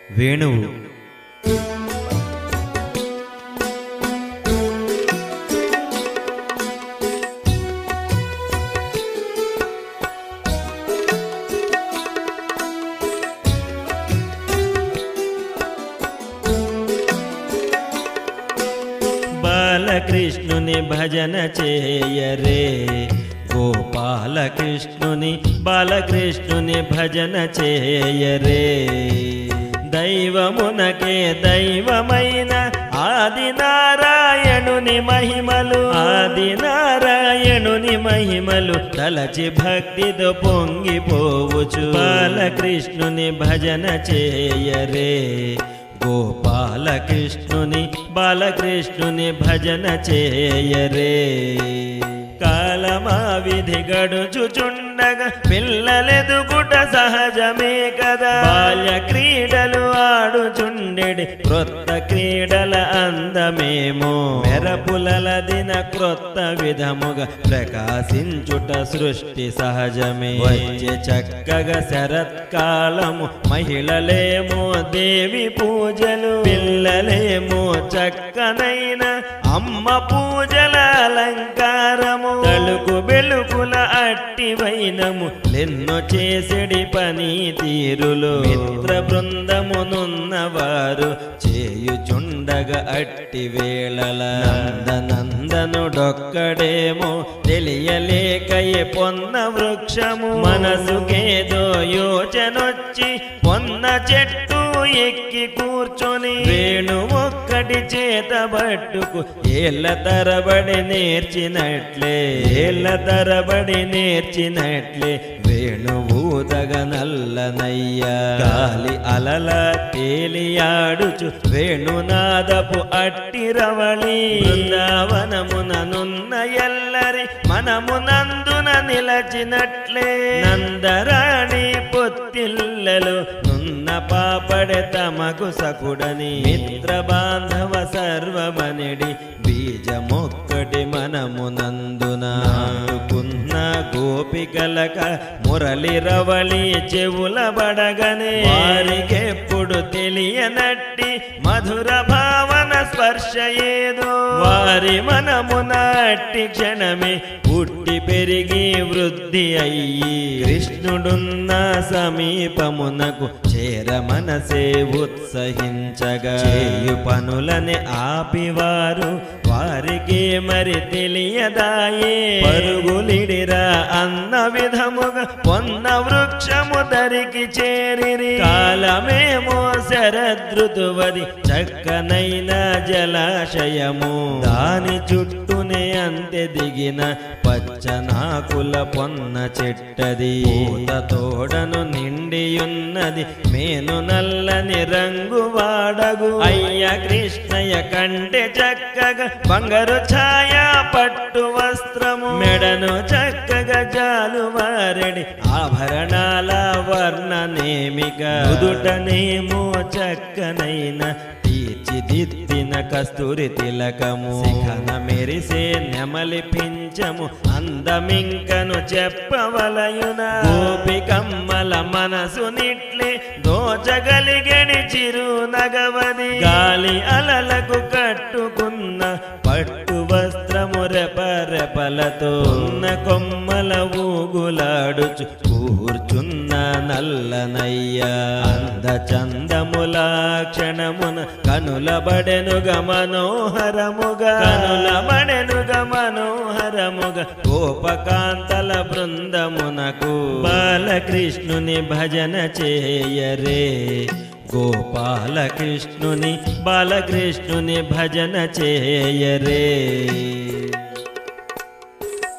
వేణువు బాలకృష్ణుని భజన చేయరే గోపాలకృష్ణుని బాలకృష్ణుని భజన చేయరే దైవమునకే దైవమైన ఆదినారాయణుని మహిమలు తలచి భక్తితో పొంగిపోవచ్చు బాలకృష్ణుని భజన చేయరే గోపాలకృష్ణుని బాలకృష్ణుని భజన చేయరే కాలమా విధి గడుచుచుండగా పిల్లలెదుగుట సహజమే కదా బాల్య క్రీడలు ఆడుచుండెడి క్రొత్త క్రీడల అందమేమో మెరపులల దిన క్రొత్త విధముగా ప్రకాశించుట సృష్టి సహజమే వచ్చే చక్కగా శరత్కాలము మహిళలేమో దేవి పూజలు పిల్లలేమో చక్కనైన అమ్మ పూజల అలంకారము తలుకు బెలుకుల అట్టి వైనము లెన్నో చేసెడి పని తీరులు మిత్ర బృందమునున్నవారు చేయుచుండగా అట్టి వేళల నందనందనుడొక్కడేమో తెలియలేకయే పొన్న వృక్షము మనసుకేదో యోచనొచ్చి పొన్న చెట్టు ఎక్కి కూర్చొని వేణు ఒక్కటి చేత పట్టుకు ఏళ్ళ తరబడి నేర్చినట్లే వేణువూదగ నల్లనయ్యా గాలి అలల తేలియాడుచు వేణునాదపు అట్టి రవళి బృందావనముననున్న ఎల్లరి మనమునందున నిలచినట్లే నందరాణి పొత్తిల్లలు నున్న పాపడే తమకు సకుడని మిత్ర బాంధవ సర్వమనిడి బీజమొక్కటి మనమునందున కున్న గోపికలక మురళి రవళి చెవుల బడగనే వారికెప్పుడు తెలియనట్టి మధుర భావన స్పర్శ ఏదో వారి మనమున అట్టి క్షణమే పుట్టి పెరిగి వృద్ధి అయ్యి కృష్ణుడున్న సమీపమునకు చేర మనసే ఉత్సహించగా చేయు పనులని ఆపివారు వారికి మరి తెలియదాయే పరుగులిడిరా అన్న విధముగా పొన్న వృక్షము దరికి చేరిరి కాలమేమో శరదృతువది చక్కనైన జలాశయము దాని చుట్టూనే అంతే దిగిన పచ్చనాకుల పొన్న చెట్టది పూత తోడను నిండియున్నది మేను నల్లని రంగు వాడగు అయ్య కృష్ణయ్య కంటే చక్కగా బంగారు ఛాయ పట్టు వస్త్రము మెడను చక్కగా జాలు వారెడి ఆభరణాల వర్ణనేమిక నుదుటనేమో చక్కనైన తీర్చిదిద్దిన కస్తూరి తిలకము శిఖన మెరిసే నెమలి పించము అందమింకను చెప్పవలయున గోపికమ్మల మనసు నిట్లే దోచగలిగడి చిరు నగవది గాలి అలలకు కట్టుకున్న పట్టు వస్త్రము రెపరెపలతో ఉన్న కొమ్మల ఊగులాడుచు కూర్చున్న నల్లనయ్యా అంద చందముల క్షణమున కనులబడెనుగా మనోహరముగా గోపకాంతల బృందమునకు బాలకృష్ణుని భజన చేయరే గోపాలకృష్ణుని బాలకృష్ణుని భజన చేయరే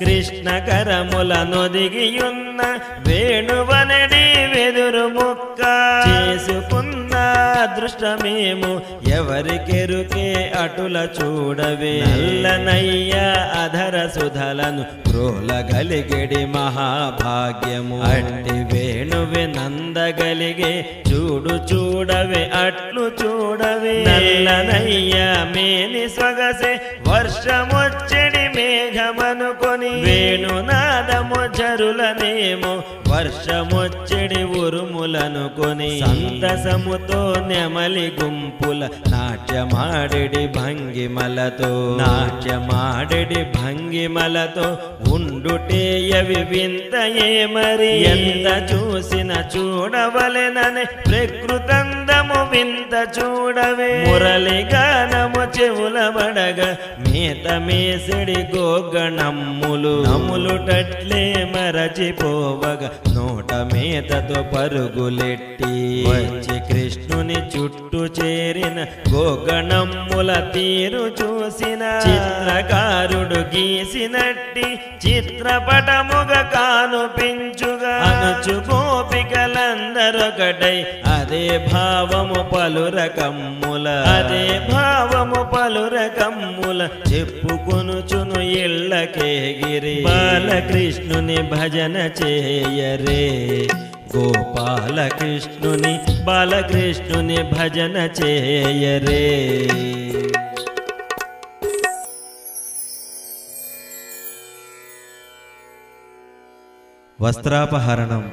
కృష్ణ కరముల నొదిగియున్న వేణువనడి వెదురు ముక్క చేసుకున్న అదృష్టమేమో ఎవరికెరుకే అటుల చూడవే నల్లనయ్య అధర సుధలను ప్రోలగలిగెడి మహాభాగ్యము అట్టి వేణువే నందగలిగే చూడవే అట్లు చూడవే నల్లనయ్య మేని సొగసే వర్షమొచ్చడి మే మేఘమనుకొని వేణునాదము జరులనేమో వర్షమొచ్చడి ఉరుములనుకొని సంతసముతో నెమలి గుంపుల నాట్యమాడెడి భంగిమలతో ఉండుటేయవి వింతయే మరి ఎంత చూసిన చూడవలెనని ప్రకృతందము వింత చూడవే మురళి గానము చెవులబడగ మేత మేసడి గోగణమ్ములు నములుటట్లే మరచిపోవగ నోట మేతతో పరుగులెట్టి వచ్చి కృష్ణుని చుట్టూ చేరిన గోగణమ్ముల తీరు చూసిన చిత్రకారుడు గీసినట్టి చిత్రపటముగ కానుపించుగా అనుచు గోపికలందరొకటై అదే భావము పలు రకమ్ముల చెప్పుకొనుచును ఇళ్ళకేగిరి బాలకృష్ణుని భజన చేయరే బాలకృష్ణుని భజన చేయరే వస్త్రాపహరణం.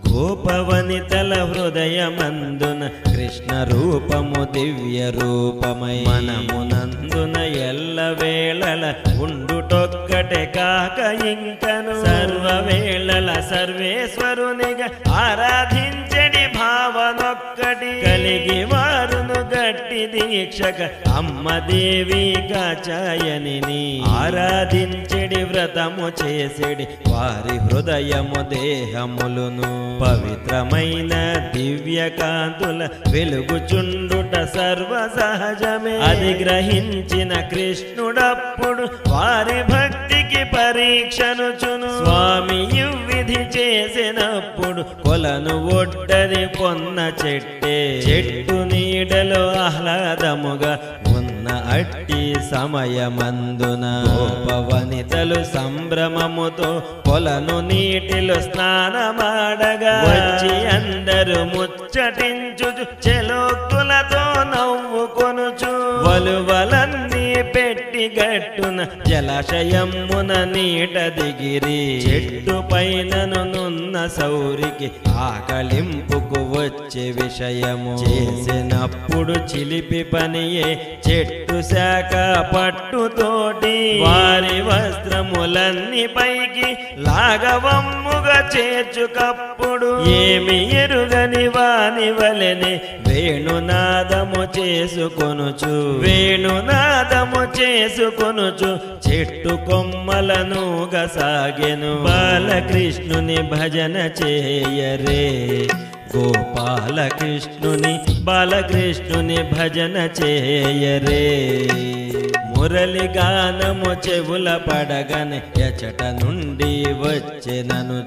గోపవనితల హృదయమందున కృష్ణ రూపము దివ్య రూపమై మనమునందున ఎల్లవేళల ఉండుటొక్కటే కాక ఇంకను సర్వవేళల సర్వేశ్వరునిగా ఆరాధించడి భావనొక్కటి కలిగి వారును గట్టి దీక్షక అమ్మ దేవి కాచాయనిని ఆరాధించడి వ్రతము చేసేడి వారి హృదయము దేహములును పవిత్రమైన దివ్య కాంతుల వెలుగుచుండుట సర్వ సహజమే అది గ్రహించిన కృష్ణుడప్పుడు వారి భక్తికి పరీక్షనుచును స్వామి విధి చేసినప్పుడు కొలను ఒడ్డది పొన్న చెట్టు నీడలో ఆహ్లాదముగా ఉన్న అట్టి సమయమందున గోపవనితలు సంభ్రమముతో కొలను నీటిలో స్నానమాడగా వచ్చి అందరూ ముచ్చటించు చెలోక్తులతో నవ్వుకొనుచు వలువలన్నీ పెట్టి గట్టున జలాశయమున నీట దిగిరి చెట్టు పైనను నున్న సౌరికి ఆకలింపుకు వచ్చే విషయము చేసినప్పుడు చిలిపి పనియే చెట్టు శాఖ పట్టుతోటి వారి వస్త్రములన్నీ పైకి లాగవమ్ముగా చేర్చుకప్పుడు ఏమి ఎరుగని వాని వలెనే వేణునాదము చేసుకొనుచు చెట్టు కొమ్మలను గసాగెను బాలకృష్ణుని భజన చేయరే బాలకృష్ణుని భజన చేయరే మురళి గానము చెవుల పడగనే ఎచట నుండి వచ్చెనను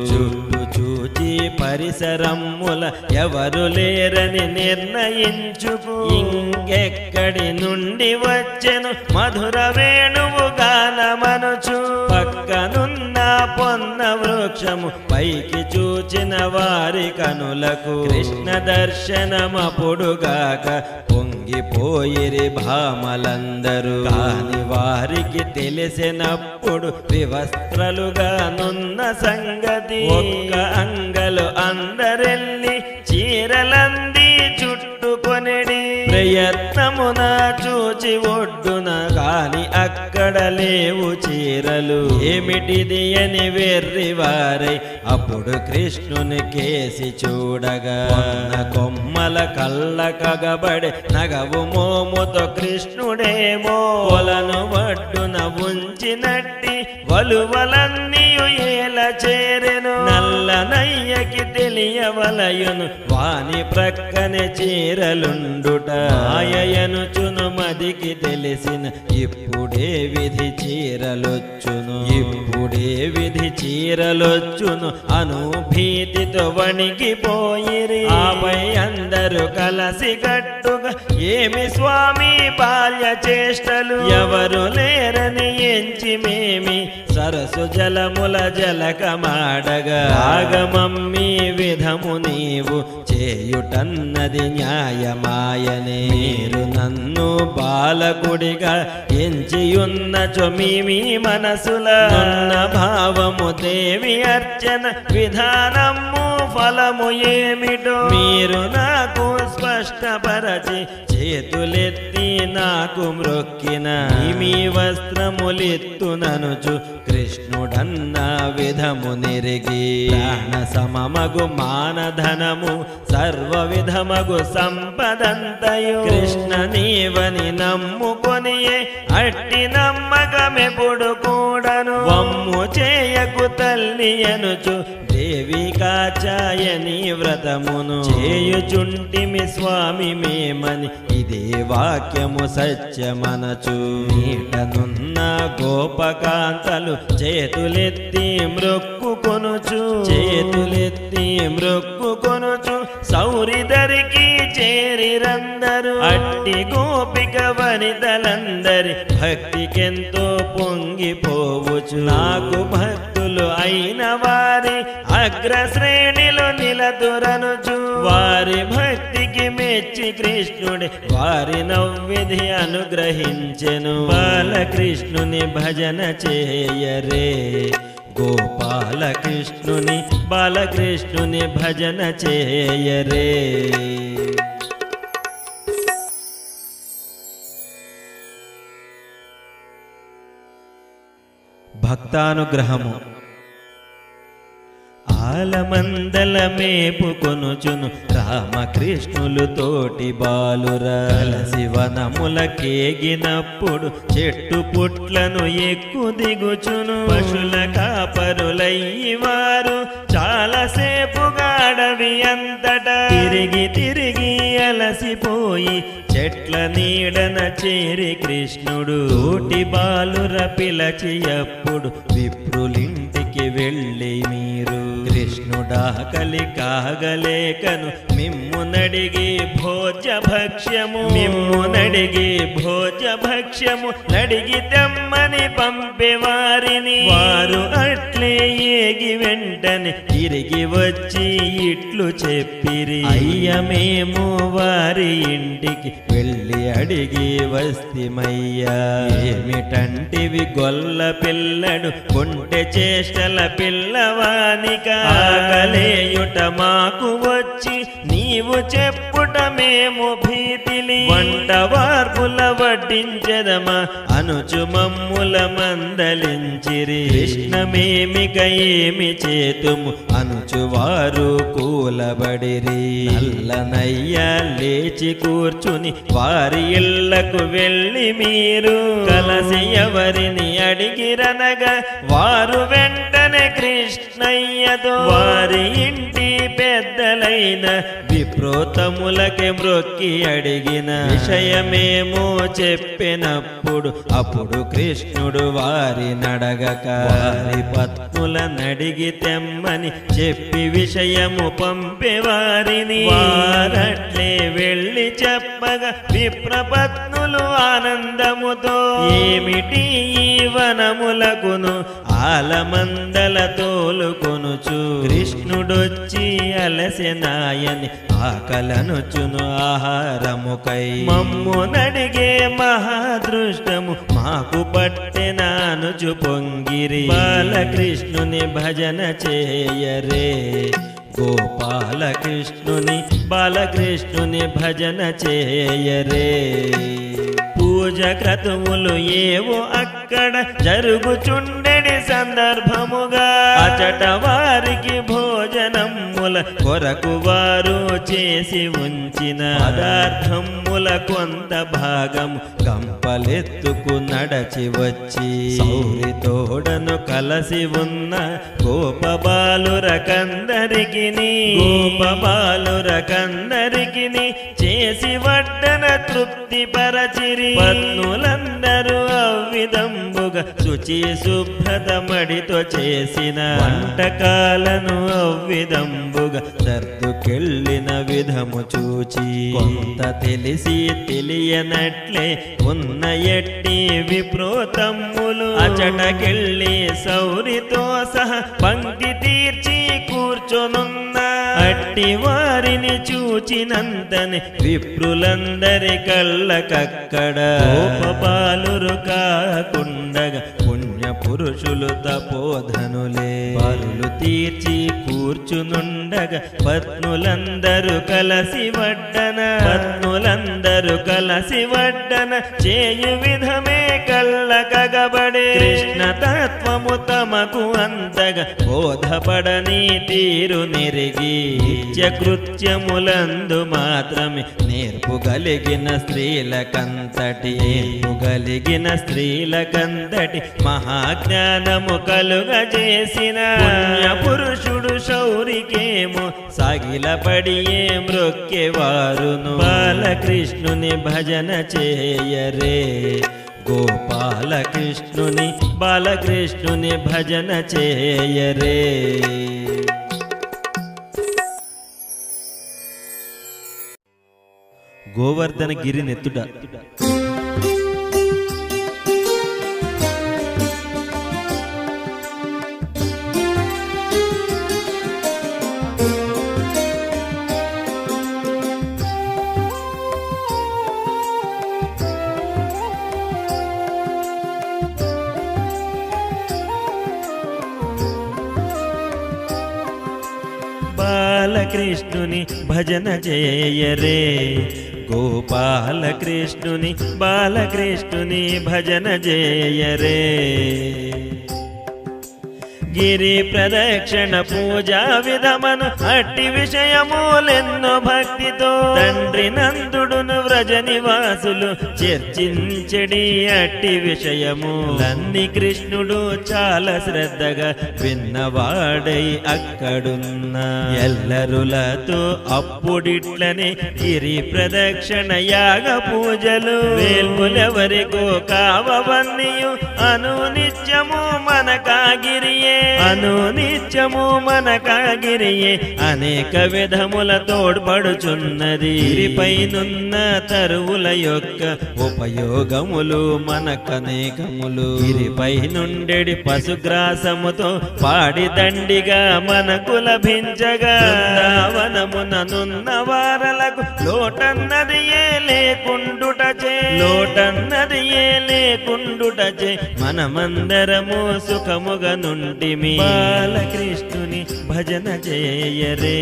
చుట్టూ చూచి పరిసరముల ఎవరు లేరని నిర్ణయించుకు ఇంకెక్కడి నుండి వచ్చెను మధుర వేణువు గానమనుచు పక్కనున్న పొన్న వృక్షము పైకి చూచిన వారి కనులకు కృష్ణ దర్శనమపుడుగాక పొంగిపోయిరి భామలందరూ కాని వారికి తెలిసినప్పుడు వివస్త్రలుగా నున్న సంగతి ఒక్క అంగలు అందరెల్లి చీరలంది చుట్టుకొనిడి ప్రయత్నమున చూచి ఒడ్డున కాని అక్కడ లేవు చీరలు ఏమిటిది అని వెర్రివారై అప్పుడు కృష్ణుని కేసి చూడగా కొమ్మల కళ్ళ కగబడి నగవు మోముతో కృష్ణుడేమో కొలను ఒడ్డున ఉంచినట్టి వలువలన్నీ ఏల చేరెను నల్ల నయ్యకి తెలియవలయును వాని ప్రక్కనే చీరలుండుట ఆయయనుచును మదికి తెలిసిన ఇప్పుడే విధి చీరలొచ్చును అను భీతితో భక్తితో వణికిపోయిరి. ఆపై అందరూ కలసి కట్టుగా ఏమి స్వామి బాల్య చేష్టలు, ఎవరు లేరని ఎంచి మేమి సరస్సు జలముల జలకమాడగా, ఆగమమ్మీ విధము నీవు చేయుటన్నది న్యాయమాయనే. మీరు నన్ను బాలకుడిగా ఎంచియున్నచో మీ మనసుల ఉన్న భావము దేవి అర్చన విధానము ఫలము ఏమిటో మీరు నాకు స్పష్టపరచి చేతులెత్తి నాకు మ్రొక్కిన మీ వస్త్రములెత్తుననుచు కృష్ణుడన్న విధము నెరిగి, ప్రాణ సమమగు మానధనము సర్వ విధమగు సంపదంతయు కృష్ణ నీవని నమ్ముకొనియే అట్టి నమ్మకమెప్పుడు కూడను. వమ్ము చేయకు తల్లి అనుచు దేవి కాచాయని వ్రతమును చేయుచుంటిమి స్వామి మేమని ఇదే వాక్యము సత్యమనచు. నీటనున్న గోపకాంతలు చేతులెత్తి మ్రొక్కుకొనుచు, చేతులెత్తి మ్రొక్కుకొనుచు సౌరిదరికి చేరిరందరు. అట్టి గోపిక వనితలందరి భక్తికెంతో పొంగిపోవచ్చు. నాకు భక్తులు అయిన వారి అగ్రశ్రేణిలో నిలదురనుచు, వారి భక్తికి మెచ్చి కృష్ణుడి వారి నవ్విధి అనుగ్రహించెను. బాలకృష్ణుని భజన చేయరే, గోపాలకృష్ణుని బాలకృష్ణుని భజన చేయరే. భక్తానుగ్రహము. ఆలమందల మేపుకొనుచును రామకృష్ణులు తోటి బాలుర, కలసి వనముల కేగినప్పుడు చెట్టు పుట్లను ఎక్కు దిగుచును. పశుల కాపరులయ్యి వారు చాలాసేపుగా అడవి అంతటా తిరిగి తిరిగి అలసిపోయి చెట్ల నీడన చేరి కృష్ణుడు తోటి బాలుర పిలచి అప్పుడు విప్రులింటికి వెళ్ళి మీరు కృష్ణుడాకలి కాగలేకను మిమ్మునడిగి భోజ భక్ష్యము, మిమ్మునడిగి భోజ భక్ష్యము నడిగి తెమ్మని పంపేవారిని. వారు అట్లే ఏగి వెంటనే తిరిగి వచ్చి ఇట్లు చెప్పిరి, అయ్య మేము వారి ఇంటికి వెళ్ళి అడిగి వస్తిమయ్యా. ఏమిటంటివి గొల్ల పిల్లడు కొంటె చేష్టల పిల్లవానిక, ఆకలేయుట మాకు వచ్చి నీవు చెప్పుట మేము భీతిలి. వంట వార్పుల వడ్డించెదమా అనుచు మమ్ముల మందలించిరి. కృష్ణమేమిక ఏమి చేతుము అనుచు వారు కూలబడిరి. నల్లనయ్య లేచి కూర్చుని వారి ఇళ్లకు వెళ్ళి మీరు కలసి ఎవరిని అడిగిరనగా వారు వెంటనే కృష్ణయ్యతో వారి ఇంటి పెద్దలైన విప్రోతములకే మ్రొక్కి అడిగిన విషయమేమో చెప్పినప్పుడు అప్పుడు కృష్ణుడు వారి నడగక వారి పత్నుల నడిగి తెమ్మని చెప్పి విషయము పంపేవారిని. వారట్లే వెళ్ళి చెప్పగా విప్రపత్నులు ఆనందముతో ఏమిటి ఈ వనములకును ఆలమందల తోలుకొనుచు కృష్ణుడొచ్చి అలసెనాయని ఆకలనుచును ఆహారముకై. మమ్ము నడిగే మహాదృష్టము మాకు పట్టెనానుచు పొంగిరి. బాలకృష్ణుని భజన చేయరే, గోపాలకృష్ణుని బాలకృష్ణుని భజన చేయరే. పూజ క్రతువులు ఏవో అక్కడ జరుగుచుండెడి సందర్భముగా అచట వారికి భోజనముల కొరకు వారు చేసి ఉంచిన పదార్థముల కొంత భాగం కంపలెత్తుకు నడచి వచ్చి సౌరితోడను కలసి ఉన్న గోపబాలురకందరికిని చేసి వడ్డన తృప్తి పరచిరి. పత్నులందరూ అవ్విధంబుగా శుచి శుభ్రత మడితో చేసిన వంటకాలను అవ్విధంబుగా సర్దుకెళ్ళిన విధము చూచి కొంత తెలిసి తెలియనట్లే ఉన్న ఎట్టి విప్రోతమ్ములు అచటకెళ్ళి సౌరితో సహా పంక్తి తీర్చి కూర్చొనున్న అట్టి వారిని చూచినంతనే విప్రులందరి కళ్ళకక్కడ కోపపాలురు కాకుండగా పుణ్య పురుషులు తపోధనులే పరులు తీర్చి కూర్చునుండగా పత్నులందరూ కలసి వడ్డన చేయు విధమే కళ్ళకగబడే కృష్ణ తత్వము తమకు అంతగా బోధపడని తీరు నెరిగి నిత్యకృత్యములందు మాత్రమే నేర్పుగలిగిన స్త్రీలకంతటి మహాజ్ఞానము కలుగజేసిన పుణ్య పురుషుడు శౌరికేమో సాగిలపడియే మ్రొక్కెవారును బాలకృష్ణుని భజన చేయరే బాలకృష్ణుని భజన చేయరే. గోవర్ధన గిరినెత్తుట. బాలకృష్ణుని భజన చేయరే బాలకృష్ణుని భజన చేయరే. గిరి ప్రదక్షిణ పూజా విధమను అట్టి విషయములెన్నో భక్తితో తండ్రి నందుడును వ్రజ నివాసులు చర్చించడి అట్టి విషయములన్నీ కృష్ణుడు చాలా శ్రద్ధగా విన్నవాడై అక్కడున్న ఎల్లరులతో అప్పుడిట్లనే గిరి ప్రదక్షిణ యాగ పూజలు వేల్ములెవరికో కావవన్నీయు అనునిత్యము మనకాగిరియే అనేక విధముల తోడ్పడుచున్నది. గిరిపైనున్న తరువుల యొక్క ఉపయోగములు మనకనేకములు. గిరిపై నుండెడి పశుగ్రాసముతో పాడి దండిగా మనకు లభించగా వనముననున్న వారలకు లోటన్నది ఏ లేకుండుటచే మనమందరము సుఖముగా నుండిమి. బాలకృష్ణుని భజన చేయరే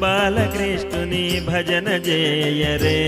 బాలకృష్ణుని భజన చేయరే.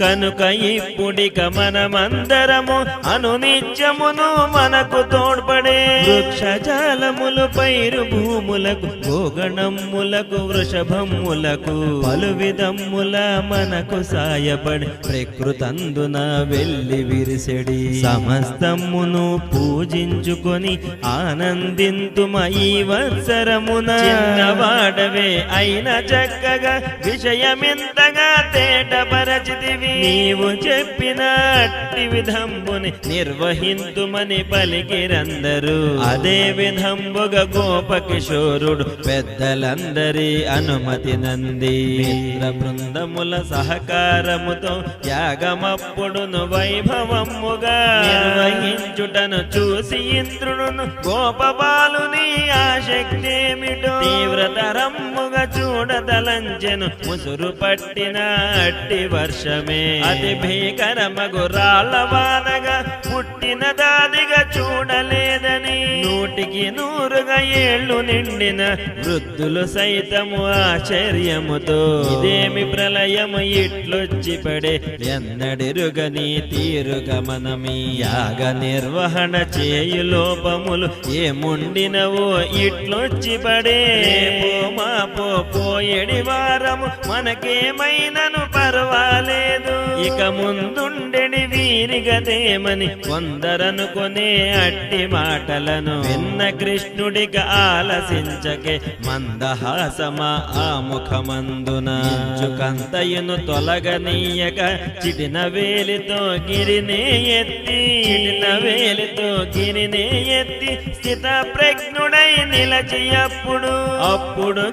కనుక ఇప్పుడిక మనమందరము అనునిత్యమును మనకు తోడ్పడే వృక్షజాలములు పైరు భూములకు గోగణములకు వృషభములకు పలు విధముల మనకు సాయపడి ప్రకృతందున వెళ్ళి విరిసెడి సమస్తమును పూజించుకొని ఆనందింతుమ ఈ వత్సరమున. చిన్నవాడవే అయిన చక్కగా విషయమింతగా తేటపరచితివి. నీవు చెప్పిన అట్టి విధంబుని నిర్వహింతుమని పలికిరందరూ. అదే విధంబుగా గోపకిశోరుడు పెద్దలందరి అనుమతి నంది మిత్ర బృందముల సహకారముతో యాగమప్పుడును వైభవముగా నిర్వహించుటను చూసి ఇంద్రుడును గోపబాలుని ఆసక్తేమిటో తీవ్రతరమ్ముగా చూడదలంచెను. ముసురు పట్టిన అట్టి వర్షమే అతి భీకరమగు రాళ్ళవానగా పుట్టిన దాదిగా చూడలేదని 100కి 100 నిండిన వృద్ధులు సైతము ఆశ్చర్యముతో ఇదేమి ప్రళయము ఇట్లొచ్చి పడే ఎన్నడిరుగని తీరుగమనమి. యాగ నిర్వహణ చేయు లోపములు ఏముండినవో ఇట్లొచ్చి పడే. మాపో పోయేడి వారము మనకేమైనను పర్వాలేదు, ఇక ముందుండెడి వీరిగదేమని కొందరనుకొనే అట్టి మాటలను విన్న కృష్ణుడికి ఆలసించకే మందహాసమా ఆ ముఖమందున చుకంతయును తొలగనీయక చిటిన వేలితో గిరినే ఎత్తి స్థిత ప్రజ్ఞుడై నిలచి అప్పుడు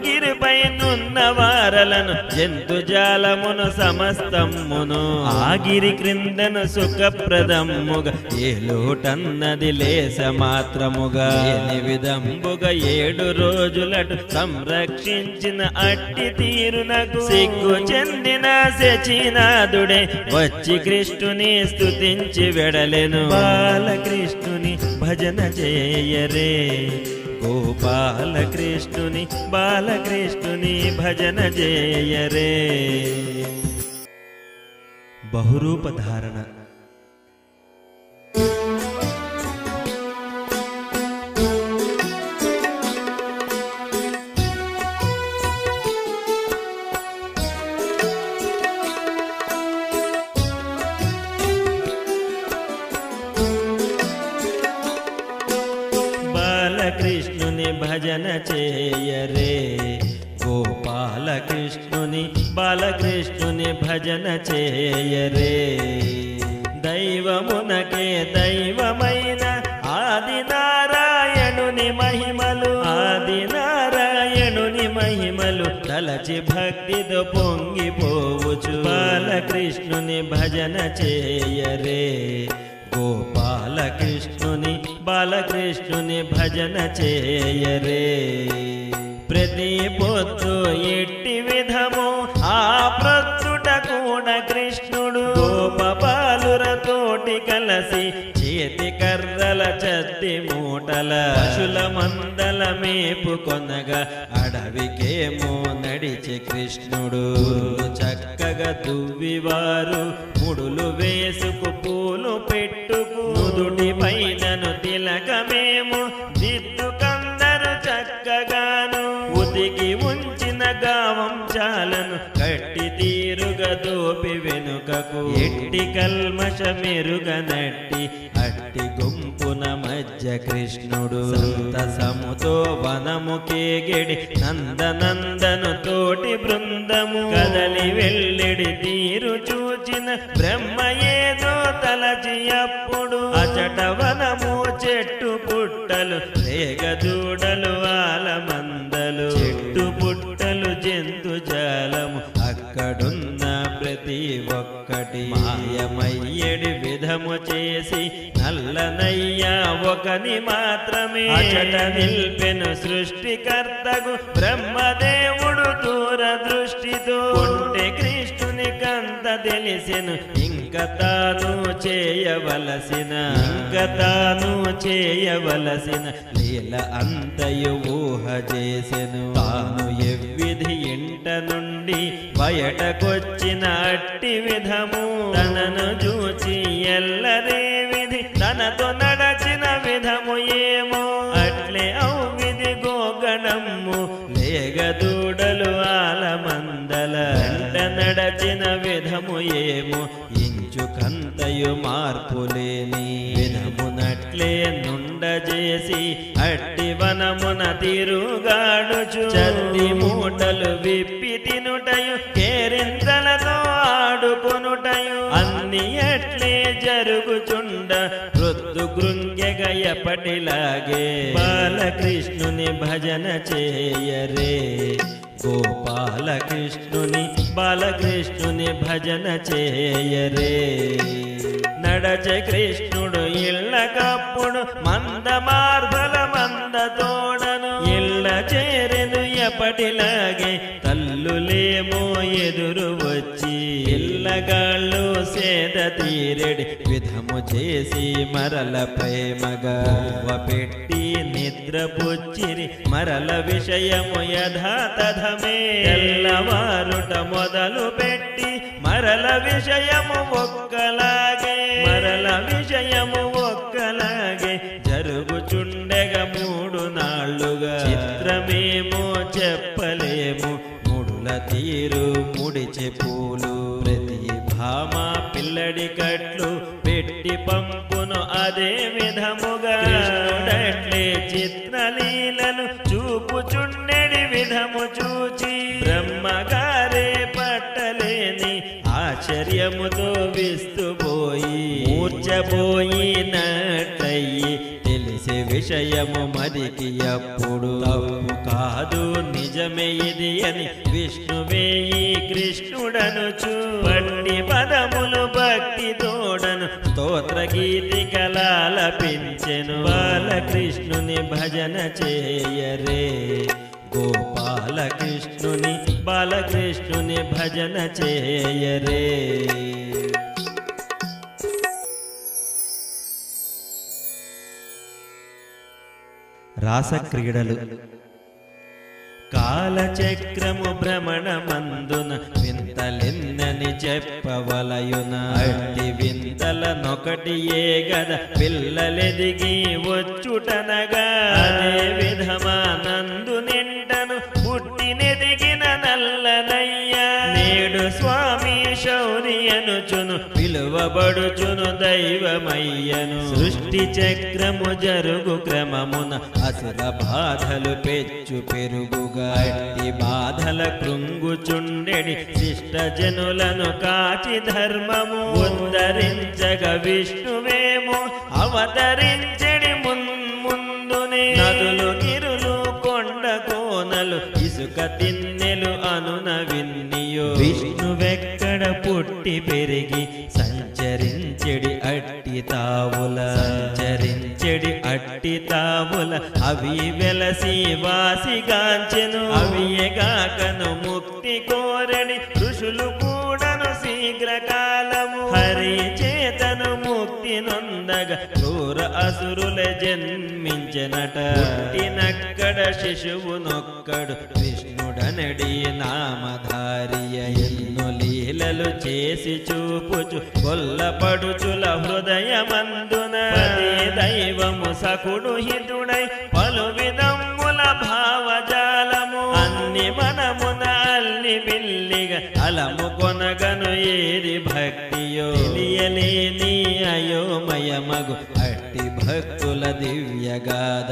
గిరిపై నున్న వారలను జంతుజాలమును సమస్తమ్మును ఆ గిరి క్రిందను సుఖప్రదమ్ముగా ఏ లోటన్నది లేస మాత్రముగా ఎని విధంబుగా 7 రోజులటు సంరక్షించిన అట్టి తీరునకు సిగ్గు చెందిన శచీనాథుడే వచ్చి కృష్ణుని స్తుతించి వెడలెను. బాలకృష్ణుని భజన చేయరే, గోపాలకృష్ణుని బాలకృష్ణుని భజన చేయరే. బహురూపధారణ. బాలకృష్ణుని భజన చేయరే, గోపాలకృష్ణుని బాలకృష్ణుని భజన చేయరే. దైవమునకే దైవమైన ఆదినారాయణుని మహిమలు తలచి భక్తితో పొంగిపోవచ్చు. బాలకృష్ణుని భజన చేయరే, గోపాలకృష్ణుని బాలకృష్ణుని భజన చేయరే. ప్రతి పొత్తు ఎట్టి విధము ఆ ప్రొద్దుట కూడా కృష్ణుడు గోపబాలురతోటి కలసి చేతి కర్రల చత్తి మూటల పశుల మందల మేపు కొనగా అడవికేమో నడిచి కృష్ణుడు. చక్కగా దువ్వివారు ముడులు వేసుకు పూలు పెట్టుకు నుదుటి పైనను తిలకమేమో దిద్దుకందరు చక్కగాను ఉతికి ఉంచిన గావం చాలను కట్టి తీరుగా దోపి వెనుకకు ఎట్టి కల్మషమెరుగనట్టి అట్టి గుంపున మధ్య కృష్ణుడు సంతసముతో వనముకేగెడి నందనందను తోటి బృందము కదలి వెళ్ళెడి తీరు చూచిన బ్రహ్మ ఏదో తలచి అప్పుడు అచట వనము చెట్టు పుట్టలు రేగదూడలు ఆలమందలు చెట్టు పుట్టలు జంతుజాలము అక్కడున్న ప్రతి ఒక్కటి మాయమయ్యడి విధము చేసి నల్లనయ్యా ఒకని మాత్రమే అచట నిల్పెను సృష్టికర్తకు బ్రహ్మదేవుడు దూరదృష్టితో ఉంటే కృష్ణుని కంత తెలిసెను ఇంక తాను చేయవలసిన లీల అంతయు ఊహ చేసెను. తాను ఎవ్విధి ఇంట నుండి బయటకొచ్చిన అట్టి విధము తనను చూచి ఎల్లరే విధి తనతో నడచిన విధము ఏమో అట్లే ఔవిధి గోగణము లేగదూడలు ఆలమందల వెంట నడచిన విధము ఏమో ఇంచుకంతయు మార్పులేని విధమునట్లే నుండజేసి అట్టి వనమున తిరుగాడుచు చద్ది మూటలు విప్పి తినుటయు కేరింతలతో ఆడుకొనుటయు అన్ని అట్లే జరుగుచుండ వృద్ధు గృంగెగ ఎప్పటిలాగే. బాలకృష్ణుని భజన చేయరే, గోపాలకృష్ణుని బాలకృష్ణుని భజన చేయరే. నడచే కృష్ణుడు ఇళ్ళకప్పుడు మంద మార్బల మంద తోడను ఇళ్ళ చేరెను ఎప్పటిలాగే తల్లులేమో ఎదురు వచ్చి ఇళ్ళగాళ్ళు సేద తీరెడి విధము చేసి మరల ప్రేమగా పెట్టి నిద్రపుచ్చిరి మరల విషయము యథాతథమే. తెల్లవారుట మొదలు పెట్టి మరల విషయము ఒక్కలాగే జరుగుచుండెగ 3 నాళ్ళుగా చిత్రమేమో చెప్పలేము. 3 పూల తీరు ముడిచె పూలు ప్రతి భామ పిల్లడి కట్లు పెట్టి పంపును అదే విధముగా కృష్ణుడట్లే చిత్రలీలను చూపుచుండెడి విధము చూచి బ్రహ్మగారే పట్టలేని ఆశ్చర్యముతో విస్తుపోయి మూర్ఛపోయినట్లయి తెలిసే విషయము మదికి అప్పుడు తప్పు కాదు నిజమే ఇది అని విష్ణువే ఈ కృష్ణుడనుచు పట్టి పదములు భక్తి తోడను స్తోత్ర గీతికలాలపించెను బాలకృష్ణుని భజన చేయరే గోపాలకృష్ణుని బాలకృష్ణుని భజన చేయరే రాసక్రీడలు కాలచక్రము భ్రమణమందున వింతలెన్నని చెప్పవలయున అట్టి వింతలనొకటి ఏ గద పిల్లలెదిగి వచ్చుటనగా అదే విధమానందు నింటను పుట్టినెదిగిన నల్లనయ్య నేడు స్వామి శౌరి అనుచును పిలువబడుచును దైవమయ్యను సృష్టి చక్రము జరుగు క్రమమున అసుర బాధలు పెచ్చు పెరుగుగా అట్టి బాధల కృంగుచుండెడి శిష్ట జనులను కాచి ధర్మము ఉద్ధరించగ విష్ణువేమో అవతరించెడి ముందునే నదులు గిరులు కొండ కోనలు ఇసుక తిన్నెలు అనున విన్నియో విష్ణువెక్కడ పుట్టి పెరిగి సంచరించెడి అట్టి తావుల అవి వెలసి వాసిగాంచెను అవియగాకను ముక్తి కోరని ఋషులు కూడను శీఘ్రకాలము హరి చేతను ముక్తి నొందగా క్రూర అసురుల జన్మించెనట పుట్టినక్కడ శిశువునొక్కడు విష్ణుడనడి నామధారియ ఎన్నో లీలలు చేసి చూపుచు కొల్లపడుచుల హృదయమందున దైవము సకుడు హితుడై పలు విధముల భావజాలము అన్ని మనమున అల్లి బిల్లిగా అలము కొనగను ఏరి భక్తియో తెలియలేని అయోమయమగు అట్టి భక్తుల దివ్యగాథ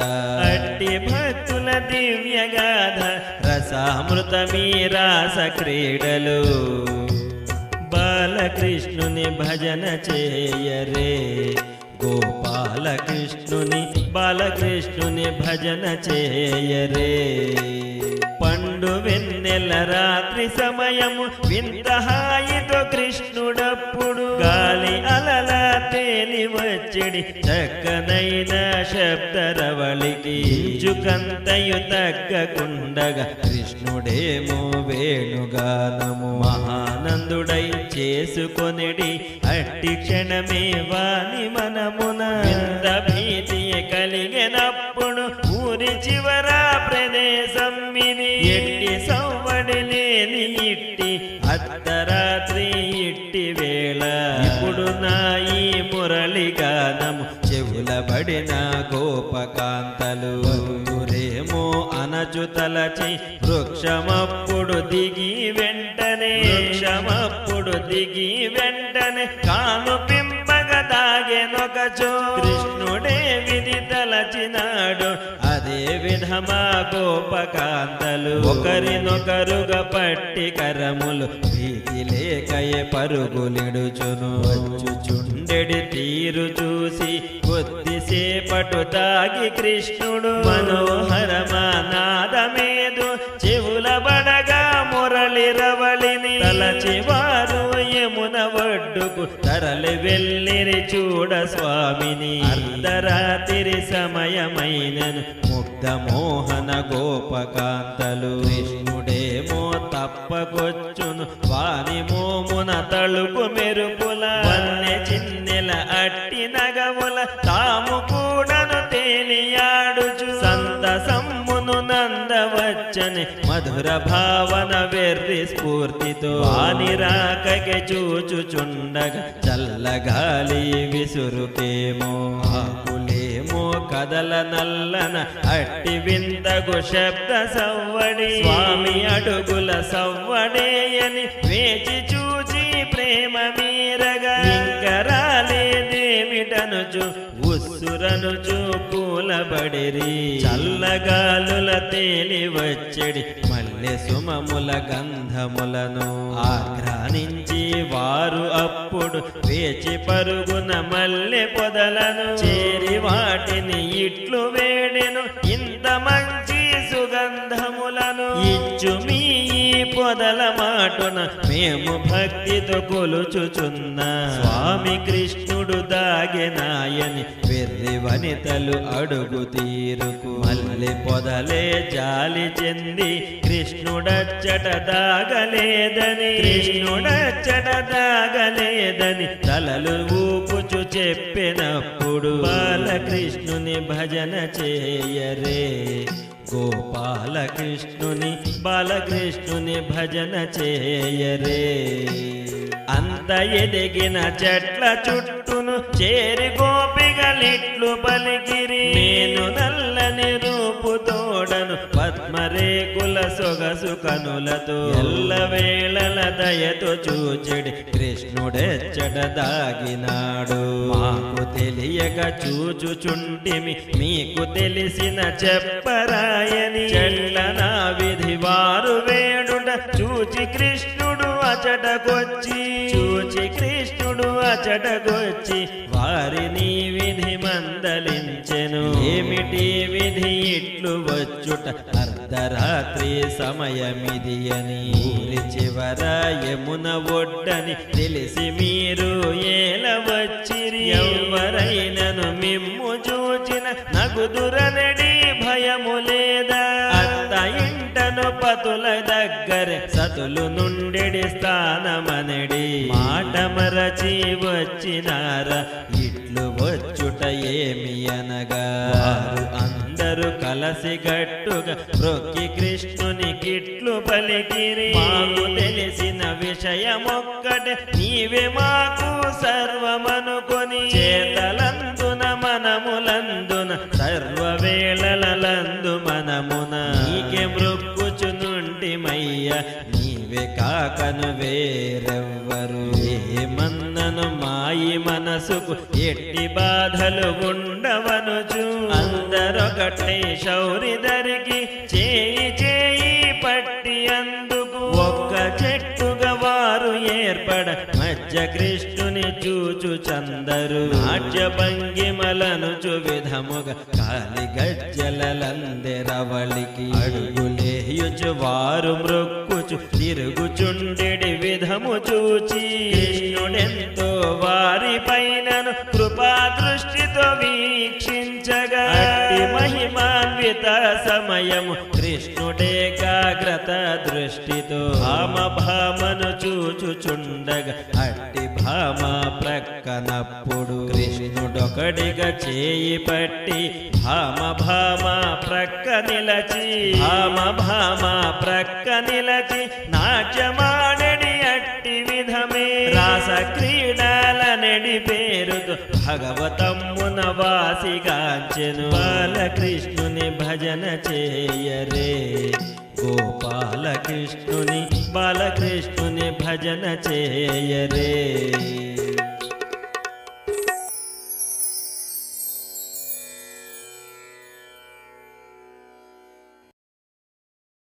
రసామృతమీ రాస క్రీడలు బాలకృష్ణుని భజన చేయరే గోపాలకృష్ణుని బాలకృష్ణుని భజన చేయరే పండు వెన్నెల రాత్రి సమయము వింత హాయితో కృష్ణుడప్పుడు గాలి అలల తేలి వచ్చెడి చక్కనైన శబ్దరవళికి ఇంచుకంతయు తగ్గకుండగా కృష్ణుడేమో వేణుగానము మహానందుడై చేసుకొనిడి అట్టి క్షణమే వాని మనమున వింత భీతి కలిగినప్పుడు ఊరి చివర ప్రదేశం ఇది ఎట్టి సవ్వడి లేని ఇట్టి అర్ధరాత్రి ఇట్టి వేళ ఇప్పుడు నా ఈ మురళి గానము చెవులబడిన గోపకాంతలు రేమో అనచు తలచి వృక్షమప్పుడు దిగి వెంటనే కాను పింపగ దాగెనొకచో కృష్ణుడే విధి తలచినాడు అదే విధమా గోపకాంతలు ఒకరినొకరుగా పట్టి కరములు భీతి లేకయే పరుగులిడుచును వచ్చుచుండెడి తీరు చూసి కొద్దిసేపటు తాగి కృష్ణుడు మనోహరమా నాదమేదు చెవుల బడగా మురళి రవళిని తలచివారు యమున ఒడ్డుకు తరలి వెళ్ళిరి చూడ స్వామిని అర్ధరాత్రి సమయమైనను ముగ్ధ మోహన గోపకాంతలు కృష్ణుడేమో తప్పకొచ్చును వాని మోమున తళుకు మెరుపుల వన్నె చిన్నెల అట్టి నగముల తాము కూడను తేలియాడుచు సంతసమ్మును నందవచ్చని మధుర భావన వెర్రి స్ఫూర్తితో వాని రాకకి చూచుచుండగా చల్లగాలి విసురుకేమో ఆకులేమో కదల నల్లన అట్టి వింతగు శబ్ద సవ్వడి స్వామి అడుగుల సవ్వడేయని వేచి చూచి ప్రేమ మీరగా ఇంకరాలేదేమిటనుచు ఉస్సురనుచు కూలబడిరి చల్లగాలుల తేలి వచ్చెడి మల్లె సుమముల గంధములను ఆఘ్రానించి వారు అప్పుడు వేచి పరుగున మల్లె పొదలను చేరి వాటిని ఇట్లు వేడెను ఇంత మంచి సుగంధములను ఇచ్చు మీ పొదల మాటున మేము భక్తితో కొలుచుచున్న స్వామి కృష్ణుడు దాగెనాయని వెర్రి వనితలు అడుగు తీరుకు మల్లె పొదలే జాలి చెంది కృష్ణుడచ్చట దాగలేదని తలలు ఊపుచు చెప్పినప్పుడు బాలకృష్ణుని భజన చేయరే బాలకృష్ణుని భజన చేయరే అంత ఎదిగిన చెట్ల చుట్టూను చేరి గోపికలిట్లు పలికిరి నేను నల్లని రూపు తోడను పద్మరేకుల సొగసు కనులతో ఎల్లవేళల దయతో చూచెడి కృష్ణుడెచ్చట దాగినాడు మాకు తెలియక చూచుచుంటిమి మీకు తెలిసిన చెప్పరాయని చెట్ల నా విధి వారు వేడుట చూచి కృష్ణుడు అచటకొచ్చి వారిని విధి మందలించెను ఏమిటి విధి ఇట్లు వచ్చుట అర్ధరాత్రి సమయమిది అని ఊరి చివర యమున ఒడ్డని తెలిసి మీరు ఏల వచ్చిరి ఎవరైనను మిమ్ము చూచిన నగుదురనడి భయము లేదా అత్త ఇంటను పతుల దగ్గర సతులు నుండెడి స్థానమనడి మాట మరచి వచ్చినారా ఇట్లు వచ్చుట ఏమి అనగా అందరూ కలసి గట్టుగా రొక్కి కృష్ణుని కిట్లు పలికిరి మాకు తెలిసిన విషయమొక్కటే నీవే మాకు సర్వమనుకొని చేతలందున మనములందున సర్వవేళలందు మనమున నీకే మృక్కుచునుంటిమయ్య నీవే కాకను వేరెవ్వరు ఏమన్నను మాయి మనసుకు ఎట్టి బాధలు ఉండవనుచు అందరొకటే శౌరి దరికి చేయి పట్టి అందుకు ఒక్క చెట్టుగా వారు ఏర్పడ మధ్య కృష్ణుని చూచు చందరు నాట్య భంగిమలనుచు విధముగా కాలి గజ్జలందెరవళికి అడుగులేయుచు వారు మృక్కుచు తిరుగుచుండెడి విధము చూచి కృష్ణుడెంతో వారి పైనను కృపా దృష్టితో వీక్షించగా మహిమాన్విత సమయము కృష్ణుడేకాగ్రత దృష్టితో భామను చూచుచుండగా అట్టి భామ ప్రక్కనప్పుడు కృష్ణుడొకడిగా చేయి పట్టి భామ ప్రక్క నిలచి నాట్యమాడెడి అట్టి విధమే రాస క్రీడలనెడి పేరుతో భగవతమ్మున వాసిగాంచెను బాలకృష్ణుని భజన చేయరే బాలకృష్ణుని భజన చేయరే